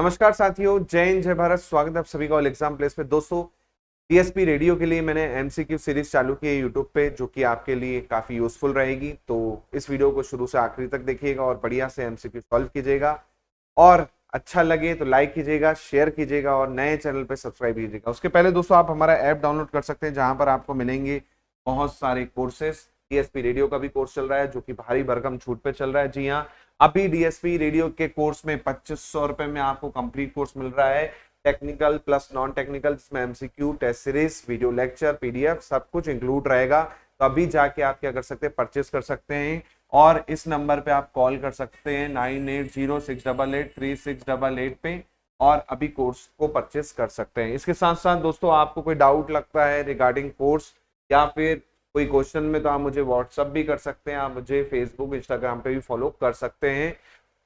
नमस्कार साथियों, जय हिंद जय भारत। स्वागत है आप सभी का ऑल एग्जाम प्लेस पे। दोस्तों, डीएसपी रेडियो के लिए मैंने एमसीक्यू सीरीज चालू की है यूट्यूब पे, जो कि आपके लिए काफी यूजफुल रहेगी। तो इस वीडियो को शुरू से आखिरी तक देखिएगा और बढ़िया से एमसीक्यू सॉल्व कीजिएगा। और अच्छा लगे तो लाइक कीजिएगा, शेयर कीजिएगा और नए चैनल पे सब्सक्राइब कीजिएगा। उसके पहले दोस्तों, आप हमारा ऐप डाउनलोड कर सकते हैं, जहां पर आपको मिलेंगे बहुत सारे कोर्सेस। डीएसपी रेडियो का भी कोर्स चल रहा है, जो कि भारी भरकम छूट पे चल रहा है। जी हाँ, अभी डीएसपी रेडियो के कोर्स में 2500 रुपए में आपको कंप्लीट कोर्स मिल रहा है, टेक्निकल प्लस नॉन टेक्निकल, जिसमें MCQ, test series, video lecture, PDF सब कुछ इंक्लूड रहेगा। तो अभी जाके आप क्या कर सकते हैं, परचेस कर सकते हैं। और इस नंबर पे आप कॉल कर सकते हैं 9806883688 पे, और अभी कोर्स को परचेस कर सकते हैं। इसके साथ साथ दोस्तों, आपको कोई डाउट लगता है रिगार्डिंग कोर्स या फिर कोई क्वेश्चन में, तो आप मुझे व्हाट्सअप भी कर सकते हैं, आप मुझे फेसबुक इंस्टाग्राम पे भी फॉलो कर सकते हैं।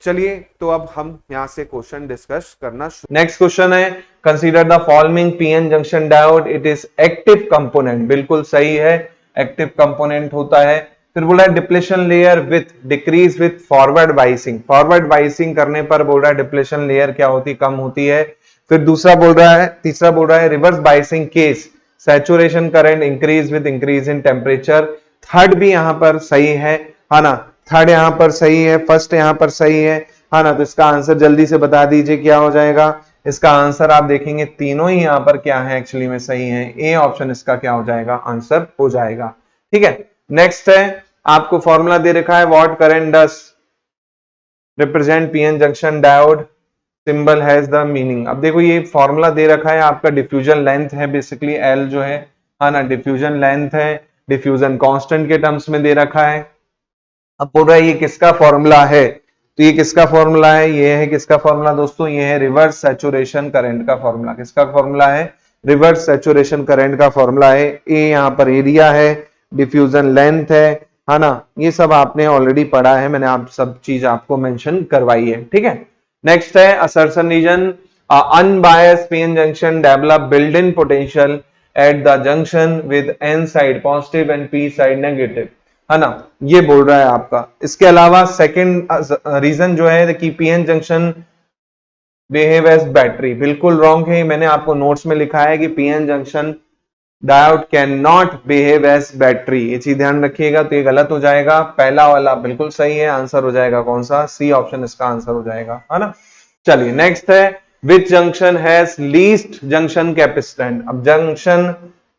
चलिए, तो अब हम यहाँ से क्वेश्चन डिस्कस करना शुरू। नेक्स्ट क्वेश्चन है, consider the following PN junction diode, it is active component. बिल्कुल सही है, एक्टिव कंपोनेंट होता है। फिर बोला है depletion layer with decrease with forward biasing. Forward biasing करने पर बोल रहा है डिप्लेशन लेयर क्या होती, कम होती है। फिर दूसरा बोल रहा है, तीसरा बोल रहा है reverse biasing case, saturation current increase with increase in temperature. Third भी यहां पर सही है ना, थर्ड यहां पर सही है, फर्स्ट यहां पर सही है ना। तो इसका आंसर जल्दी से बता दीजिए क्या हो जाएगा। इसका आंसर आप देखेंगे तीनों ही यहां पर क्या है, एक्चुअली में सही है। ए ऑप्शन इसका क्या हो जाएगा, आंसर हो जाएगा। ठीक है, नेक्स्ट है, आपको फॉर्मूला दे रखा है, what current does represent PN junction diode, symbol has the meaning. अब देखो, ये फॉर्मूला दे रखा है आपका, डिफ्यूजन लेंथ है बेसिकली, एल जो है ना, डिफ्यूजन लेंथ है, डिफ्यूजन कांस्टेंट के टर्म्स में दे रखा है। अब बोल रहा है ये किसका फॉर्मूला है, तो ये किसका फॉर्मूला है, ये है किसका फॉर्मूला दोस्तों, ये है रिवर्स सैचुरेशन करंट का फॉर्मूला। किसका फॉर्मूला है, रिवर्स सैचुरेशन करंट का फॉर्मूला है। ए यहाँ पर एरिया है, डिफ्यूजन लेंथ है ना। ये सब आपने ऑलरेडी पढ़ा है, मैंने आप सब चीज आपको मेंशन करवाई है। ठीक है, नेक्स्ट है assertion reason, unbiased PN junction develop build in potential at the junction with N side positive and P side negative, है ना। ये बोल रहा है आपका। इसके अलावा सेकंड रीजन जो है कि PN junction behave as battery, बिल्कुल रॉन्ग है। मैंने आपको नोट्स में लिखा है कि PN junction diode can not behave as battery, ये चीज ध्यान रखिएगा। तो ये गलत हो जाएगा, पहला वाला बिल्कुल सही है। आंसर हो जाएगा कौन सा, सी ऑप्शन इसका आंसर हो जाएगा, है ना। चलिए, नेक्स्ट है, which junction has least junction capacitance. अब जंक्शन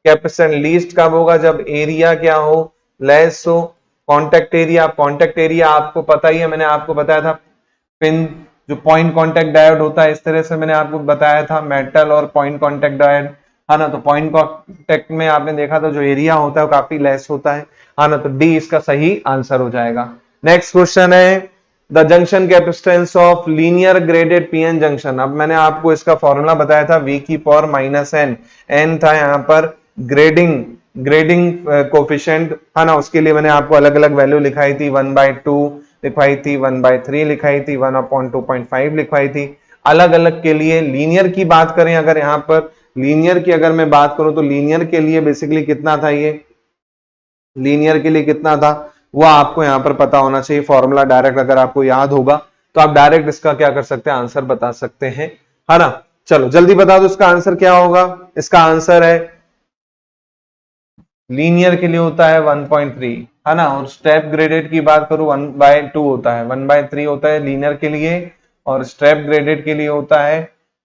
कैपेसिटेंस लीस्ट कब होगा, जब एरिया क्या हो, लेस हो। कॉन्टेक्ट एरिया, कॉन्टेक्ट एरिया आपको पता ही है, मैंने आपको बताया था पिन जो पॉइंट कॉन्टेक्ट डायोड होता है, इस तरह से मैंने आपको बताया था, मेटल और पॉइंट कॉन्टेक्ट डायोड, है ना। तो पॉइंट कॉन्टेक्ट में आपने देखा था जो एरिया होता है वो काफी लेस होता है ना। तो डी इसका सही आंसर हो जाएगा। नेक्स्ट क्वेश्चन है, the junction capacitance of linear graded PN junction. अब मैंने आपको इसका फॉर्मूला बताया था, V की पावर माइनस एन, एन था यहाँ पर ग्रेडिंग कोफिशिएंट, है ना। उसके लिए मैंने आपको अलग अलग वैल्यू लिखाई थी, 1/2 लिखवाई थी, 1/3 लिखाई थी, 1/2.5 लिखवाई थी। अलग अलग के लिए लीनियर की बात करें, अगर यहाँ पर लीनियर की अगर मैं बात करूं, तो लीनियर के लिए बेसिकली कितना था, ये लीनियर के लिए कितना था वो आपको यहाँ पर पता होना चाहिए। फॉर्मूला डायरेक्ट अगर आपको याद होगा तो आप डायरेक्ट इसका क्या कर सकते हैं, आंसर बता सकते हैं, है ना। चलो जल्दी बता दो इसका आंसर क्या होगा। इसका आंसर है, लीनियर के लिए होता है 1.3, है ना। और स्टेप ग्रेडेड की बात करूं 1/2 होता है, 1/3 होता है लीनियर के लिए, और स्टेप ग्रेडेड के लिए होता है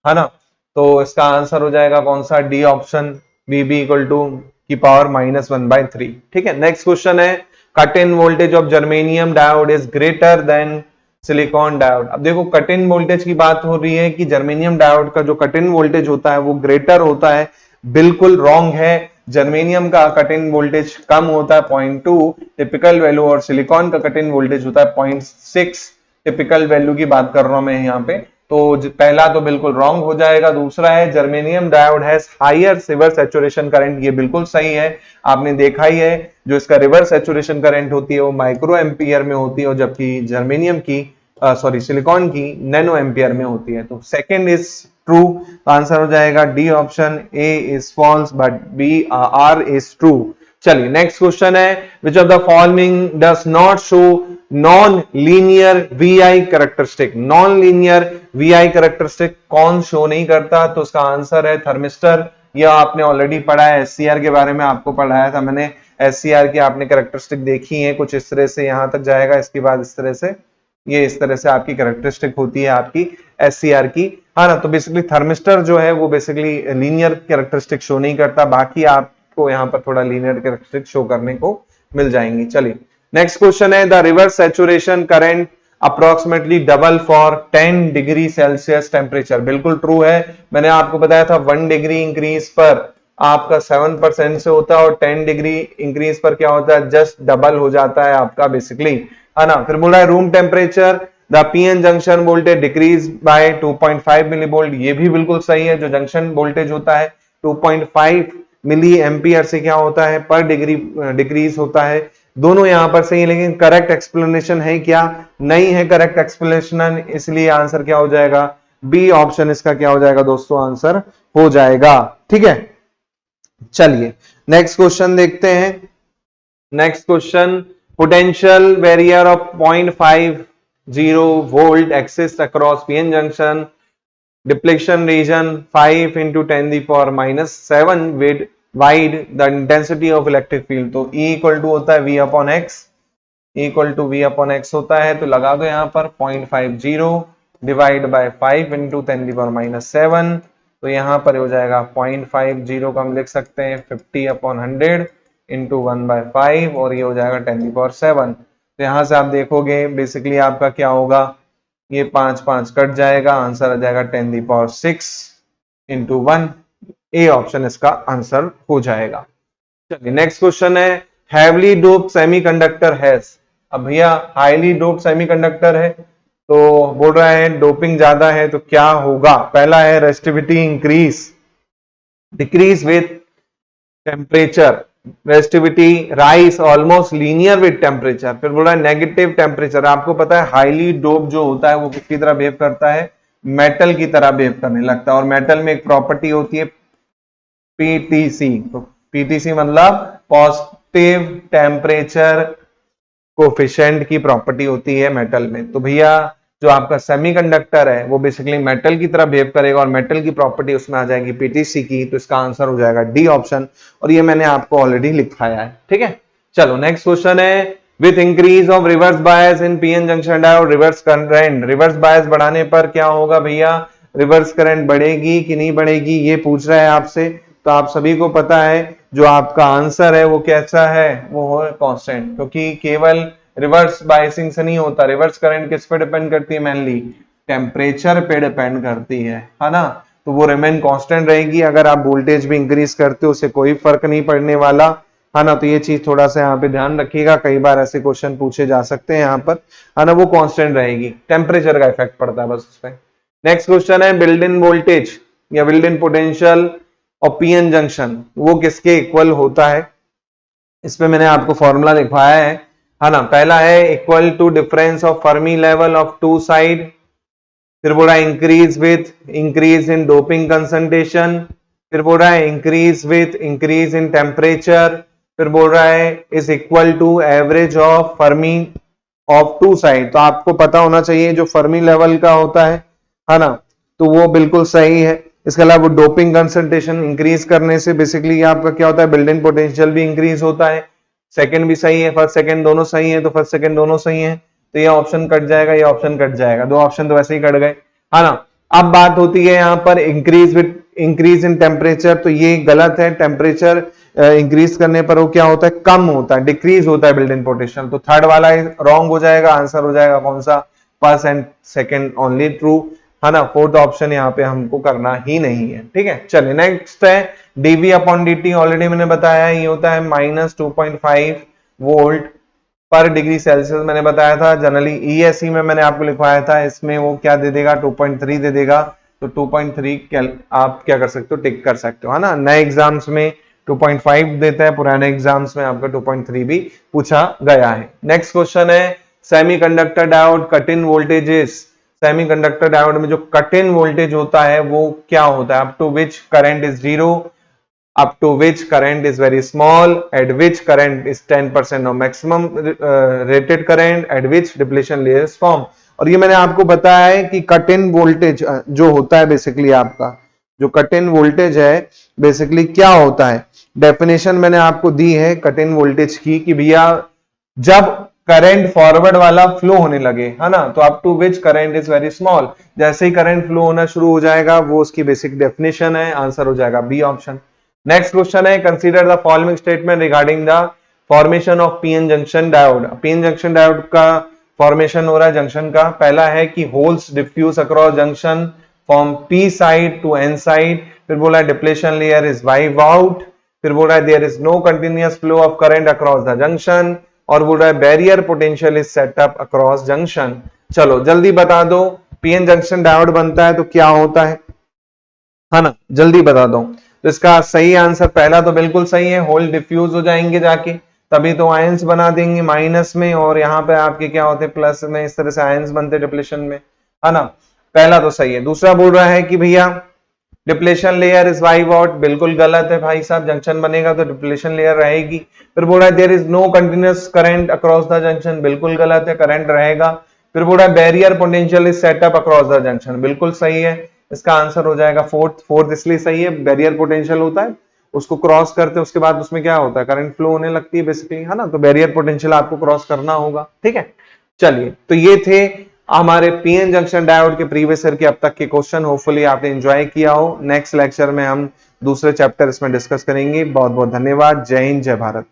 ना। तो इसका आंसर हो जाएगा कौन सा, D option, BB equal to की पावर -1/3। ठीक है, नेक्स्ट क्वेश्चन है, cut in voltage of germanium diode is greater than silicon diode. अब देखो, कट इन वोल्टेज की बात हो रही है कि जर्मेनियम डायोड का जो कट इन वोल्टेज होता है वो ग्रेटर होता है, बिल्कुल रॉन्ग है। जर्मेनियम का कट इन वोल्टेज कम होता है 0.2 टिपिकल वैल्यू, और सिलिकॉन का कट इन वोल्टेज होता है 0.6 टिपिकल वैल्यू की बात कर रहा हूं मैं यहाँ पे। तो पहला तो बिल्कुल रॉन्ग हो जाएगा। दूसरा है, germanium diode has higher reverse saturation current, ये बिल्कुल सही है। आपने देखा ही है, जो इसका रिवर्स सैचुरेशन करंट होती है वो माइक्रो एम्पियर में होती है, और जबकि जर्मेनियम की सिलिकॉन की नैनो एम्पियर में होती है। तो सेकंड इज ट्रू, आंसर हो जाएगा D option. A is false but B R is true. चलिए नेक्स्ट क्वेश्चन है, which of the following does not show non linear VI characteristic. Non linear VI characteristic कौन show नहीं करता? तो उसका answer है थर्मिस्टर। यह आपने ऑलरेडी पढ़ा है, एससीआर के बारे में आपको पढ़ाया था मैंने। एससीआर की आपने कैरेक्टरिस्टिक देखी है, कुछ इस तरह से यहां तक जाएगा, इसके बाद इस तरह से, ये इस तरह से आपकी कैरेक्टरिस्टिक होती है आपकी एससीआर की, हाँ ना। तो बेसिकली थर्मिस्टर जो है वो बेसिकली लीनियर कैरेक्टरिस्टिक शो नहीं करता, बाकी आपको यहाँ पर थोड़ा लीनियर कैरेक्टरिस्टिक शो करने को मिल जाएंगी। चलिए नेक्स्ट क्वेश्चन है, the reverse saturation current approximately double for 10 degree Celsius temperature. बिल्कुल ट्रू है, मैंने आपको बताया था 1 डिग्री इंक्रीज पर आपका 7% से होता है और 10 डिग्री इंक्रीज पर क्या होता है, जस्ट डबल हो जाता है आपका बेसिकली, है ना। फिर बोला है room temperature the PN junction voltage decrease by 2.5 milli volt. ये भी बिल्कुल सही है, जो जंक्शन वोल्टेज होता है 2.5 मिली एम्पियर से क्या होता है, पर डिग्री डिक्रीज होता है। दोनों यहां पर सही है, लेकिन करेक्ट एक्सप्लेनेशन है क्या? नहीं है करेक्ट एक्सप्लेनेशन, इसलिए आंसर क्या हो जाएगा, बी ऑप्शन इसका क्या हो जाएगा दोस्तों, आंसर हो जाएगा। ठीक है, चलिए नेक्स्ट क्वेश्चन देखते हैं। Next question, potential barrier of 0.50 volt exist across PN junction, depletion region 5 into 10⁻⁷ with wide the intensity of electric field. तो E इक्वल टू होता है V upon x, E equal to V upon x होता है, तो लगा दो यहाँ पर 0.50 डिवाइड बाय 5 into 10⁻⁷, तो यहाँ पर हो जाएगा 0.50 को हम लिख सकते हैं 50/100 into 1/5 और ये हो जाएगा 10⁻⁷। तो यहाँ से आप देखोगे बेसिकली आपका क्या होगा, ये 5 कट जाएगा, आंसर आ जाएगा 10⁶ into 1। ए ऑप्शन इसका आंसर हो जाएगा। चलिए नेक्स्ट क्वेश्चन है, हैवली डोप्ड सेमीकंडक्टर हैज। अब भैया हाईली डोप्ड सेमीकंडक्टर है तो बोल रहा है डोपिंग ज्यादा है, तो क्या होगा? पहला है resistivity increase, decrease with temperature, resistivity rise almost linear with temperature. फिर बोल रहा है नेगेटिव टेम्परेचर। आपको पता है हाईली डोप जो होता है वो किसकी तरह बिहेव करता है, मेटल की तरह बिहेव करने लगता है, और मेटल में एक प्रॉपर्टी होती है पीटीसी। तो पीटीसी मतलब पॉजिटिव टेम्परेचर कोफिशिएंट की प्रॉपर्टी होती है मेटल में। तो भैया जो आपका सेमीकंडक्टर है वो बेसिकली मेटल की तरह बिहेव करेगा और मेटल की प्रॉपर्टी उसमें आ जाएगी पीटीसी की, तो इसका आंसर हो जाएगा डी ऑप्शन, और ये मैंने आपको ऑलरेडी लिखाया है। ठीक है, चलो नेक्स्ट क्वेश्चन है, with increase of reverse bias in PN junction diode reverse current. Reverse bias बढ़ाने पर क्या होगा भैया, रिवर्स करंट बढ़ेगी कि नहीं बढ़ेगी, ये पूछ रहा है आपसे। तो आप सभी को पता है जो आपका आंसर है वो कैसा है, वो है कांस्टेंट, क्योंकि केवल रिवर्स बायसिंग से नहीं होता, रिवर्स करंट किस पे डिपेंड करती है, मेनली टेम्परेचर पे डिपेंड करती है ना। तो वो रिमेन कांस्टेंट रहेगी, अगर आप वोल्टेज भी इंक्रीज करते हो उससे कोई फर्क नहीं पड़ने वाला, है ना। तो ये चीज थोड़ा सा यहाँ पे ध्यान रखिएगा, कई बार ऐसे क्वेश्चन पूछे जा सकते हैं यहाँ पर, है ना। वो कांस्टेंट रहेगी, टेम्परेचर का इफेक्ट पड़ता है बस उस पर। नेक्स्ट क्वेश्चन है, बिल्ड इन वोल्टेज या बिल्ड इन पोटेंशियल और पीएन जंक्शन वो किसके इक्वल होता है? इस पे मैंने आपको फॉर्मूला लिखवाया है ना। पहला है equal to difference of Fermi level of two side, फिर बोल रहा है increase with increase in doping concentration, फिर बोल रहा है increase with increase in temperature, फिर बोल रहा है is equal to average of Fermi of two side. तो आपको पता होना चाहिए जो फर्मी लेवल का होता है ना, तो वो बिल्कुल सही है। इसके अलावा डोपिंग कंसंट्रेशन इंक्रीज करने से बेसिकली आपका क्या होता है, बिल्ड इन पोटेंशियल भी इंक्रीज होता है। सेकंड भी सही है, फर्स्ट सेकंड दोनों सही है, तो फर्स्ट सेकंड दोनों सही है, तो ये ऑप्शन कट जाएगा, ये ऑप्शन कट जाएगा, दो ऑप्शन तो वैसे ही कट गए, है ना। अब बात होती है यहाँ पर increase with increase in temperature, तो ये गलत है। टेम्परेचर इंक्रीज करने पर वो क्या होता है, कम होता है, डिक्रीज होता है बिल्ड इन पोटेंशियल। तो थर्ड वाला रॉन्ग हो जाएगा, आंसर हो जाएगा कौन सा, first and second only true, है ना। फोर्थ ऑप्शन यहाँ पे हमको करना ही नहीं है। ठीक है, चलिए नेक्स्ट है dV अपॉन dt। ऑलरेडी मैंने बताया ये होता है -2.5 वोल्ट पर डिग्री सेल्सियस, मैंने बताया था। जनरली ESE में मैंने आपको लिखवाया था, इसमें वो क्या दे देगा, 2.3 दे देगा। तो 2.3 आप क्या कर सकते हो, टिक कर सकते हो, है ना। नए एग्जाम्स में 2.5 देता है, पुराने एग्जाम्स में आपका 2.3 भी पूछा गया है। नेक्स्ट क्वेश्चन है, semiconductor diode cut in voltages. Semiconductor diode में जो कट इन वोल्टेज होता है वो क्या होता है, up to which current is zero, up to which current is very small, at which current is 10% of maximum rated current, at which depletion layer is formed। और ये मैंने आपको बताया है कि कट इन वोल्टेज जो होता है बेसिकली आपका जो कट इन वोल्टेज है बेसिकली क्या होता है, डेफिनेशन मैंने आपको दी है कट इन वोल्टेज की कि भैया जब करंट फॉरवर्ड वाला फ्लो होने लगे, है ना, तो up to which current is very small, जैसे ही करंट फ्लो होना शुरू हो जाएगा वो उसकी बेसिक डेफिनेशन है, आंसर हो जाएगा बी ऑप्शन। नेक्स्ट क्वेश्चन है consider the following statement regarding the formation of PN junction diode. PN junction diode का फॉर्मेशन हो रहा है जंक्शन का, पहला है कि holes diffuse across junction from P side to N side, फिर बोला है depletion layer is wipe out, फिर बोल रहा है there is no continuous flow of current across the junction, और बोल रहा है barrier potential is set up across junction. चलो जल्दी बता दो पीएन जंक्शन डायोड बनता है तो क्या होता है ना, जल्दी बता दो। तो इसका सही आंसर पहला तो बिल्कुल सही है, होल डिफ्यूज हो जाएंगे जाके, तभी तो आयंस बना देंगे माइनस में, और यहाँ पे आपके क्या होते हैं प्लस में, इस तरह से आयंस बनते डिप्लेशन में, है ना, पहला तो सही है। दूसरा बोल रहा है कि भैया depletion layer is wipe out, बिल्कुल गलत है भाई साहब, जंक्शन बनेगा तो डिप्लेशन लेयर रहेगी। फिर बोल रहा है there is no continuous current across the junction, बिल्कुल गलत है, करंट रहेगा। फिर बोल रहा है barrier potential is set up across the junction, बिल्कुल सही है, इसका आंसर हो जाएगा फोर्थ इसलिए सही है, बैरियर पोटेंशियल होता है उसको क्रॉस करते उसके बाद उसमें क्या होता है करंट फ्लो होने लगती है बेसिकली, है ना, तो बैरियर पोटेंशियल आपको क्रॉस करना होगा, ठीक है। चलिए तो ये थे हमारे पीएन जंक्शन डायोड के प्रीवियस ईयर के अब तक के क्वेश्चन, होपफुली आपने एंजॉय किया हो। नेक्स्ट लेक्चर में हम दूसरे चैप्टर इसमें डिस्कस करेंगे। बहुत बहुत धन्यवाद, जय हिंद, जय भारत।